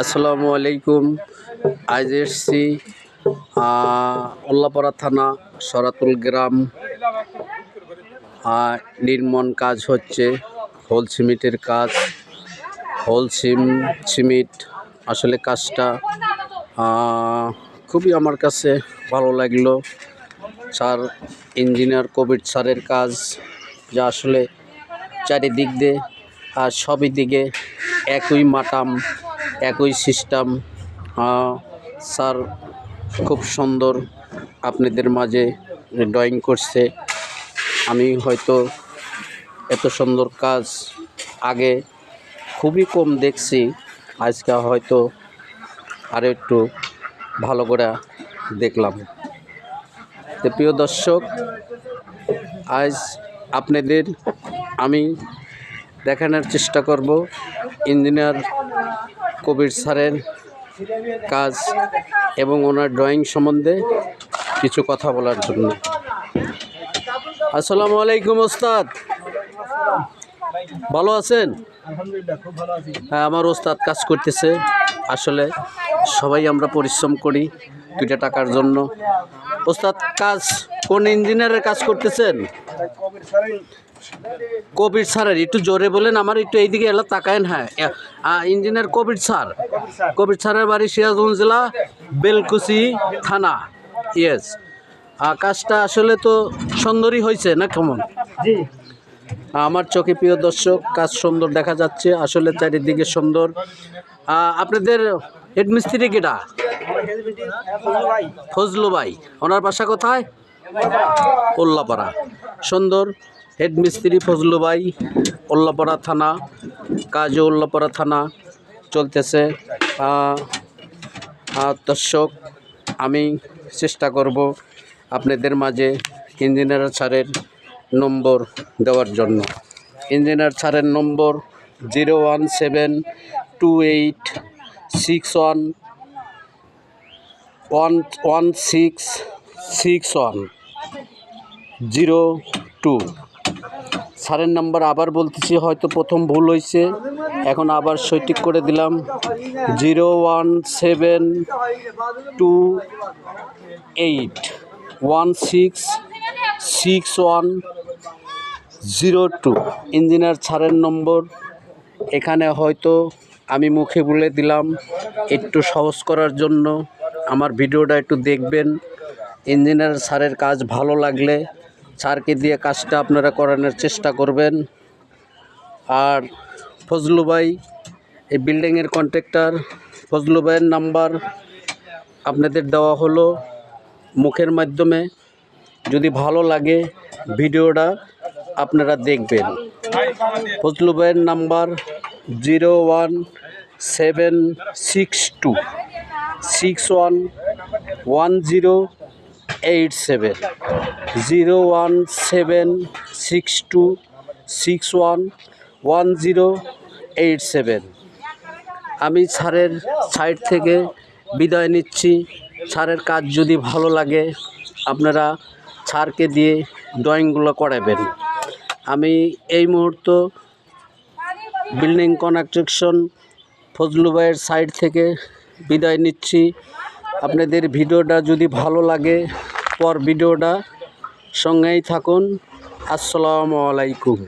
আসসালামু আলাইকুম। আজ এসছি উল্লাপাড়া থানা সরাতুল গ্রাম। নির্মাণ কাজ হচ্ছে, হোল সিমেন্টের কাজ। হোল সিমেন্ট আসলে কাজটা খুবই আমার কাছে ভালো লাগলো। স্যার ইঞ্জিনিয়ার কবির স্যারের কাজ, যা আসলে চারিদিক দিয়ে আর সবই দিকে একই মাটাম, একই সিস্টেম। স্যার খুব সুন্দর আপনাদের মাঝে ড্রয়িং করছে। আমি হয়তো এত সুন্দর কাজ আগে খুবই কম দেখছি, আজকে হয়তো আরও একটু ভালো করে দেখলাম। তো প্রিয় দর্শক, আজ আপনাদের আমি দেখানোর চেষ্টা করব ইঞ্জিনিয়ার কবির স্যারের কাজ এবং ওনার ড্রয়িং সম্বন্ধে কিছু কথা বলার জন্য। আসসালামু আলাইকুম ওস্তাদ, ভালো আছেন? আলহামদুলিল্লাহ, খুব ভালো আছি। হ্যাঁ, আমার ওস্তাদ কাজ করতেছে। আসলে সবাই আমরা পরিশ্রম করি দুইটা টাকার জন্য। ওস্তাদ কাজ কোন ইঞ্জিনিয়ারের কাজ করতেছেন? কবির স্যারের। একটু জোরে বলেন, আমার একটু এইদিকে এলো তাকায়েন। হ্যাঁ, ইঞ্জিনিয়ার কবির স্যার। কবির স্যারের বাড়ি সিরাজগঞ্জ জেলা, বেলকুচি থানা। ইয়েস। কাজটা আসলে তো সুন্দরই হয়েছে না কেমন? আমার চোখে প্রিয় দর্শক, কাজ সুন্দর দেখা যাচ্ছে, আসলে চারিদিকে সুন্দর। আপনাদের হেডমিস্ত্রি কেটা? ফজলু ভাই। ওনার বাসা কোথায়? উল্লাপাড়া। সুন্দর হেডমিস্ত্রি ফজলু ভাই, উল্লাপাড়া থানা। কাজও উল্লাপাড়া থানা চলতেছে। দর্শক, আমি চেষ্টা করব আপনাদের মাঝে ইঞ্জিনিয়ার স্যারের নম্বর দেওয়ার জন্য। ইঞ্জিনিয়ার স্যারের নম্বর 01721166102। স্যারের নাম্বার আবার বলতেছি, হয়তো প্রথম ভুল হয়েছে, এখন আবার সঠিক করে দিলাম। 01728166102 ইঞ্জিনিয়ার স্যারের নম্বর। এখানে হয়তো আমি মুখে বলে দিলাম, একটু সহজ করার জন্য আমার ভিডিওটা একটু দেখবেন। ইঞ্জিনিয়ার স্যারের কাজ ভালো লাগলে স্যারকে দিয়ে কাজটা আপনারা করানোর চেষ্টা করবেন। আর ফজলু ভাই, এই বিল্ডিংয়ের কন্ট্রাক্টর ফজলু ভাইয়ের নাম্বার আপনাদের দেওয়া হলো মুখের মাধ্যমে। যদি ভালো লাগে ভিডিওটা আপনারা দেখবেন। ফজলু ভাইয়ের নাম্বার 01762611087, 01762611087। আমি স্যারের সাইড থেকে বিদায় নিচ্ছি। স্যারের কাজ যদি ভালো লাগে আপনারা স্যারকে দিয়ে ড্রয়িংগুলো করাবেন। আমি এই মুহূর্ত বিল্ডিং কনস্ট্রাকশন ফজলু ভাইয়ের সাইড থেকে বিদায় নিচ্ছি। আপনাদের ভিডিওটা যদি ভালো লাগে পর ভিডিওটা সঙ্গেই থাকুন। আসসালামু আলাইকুম।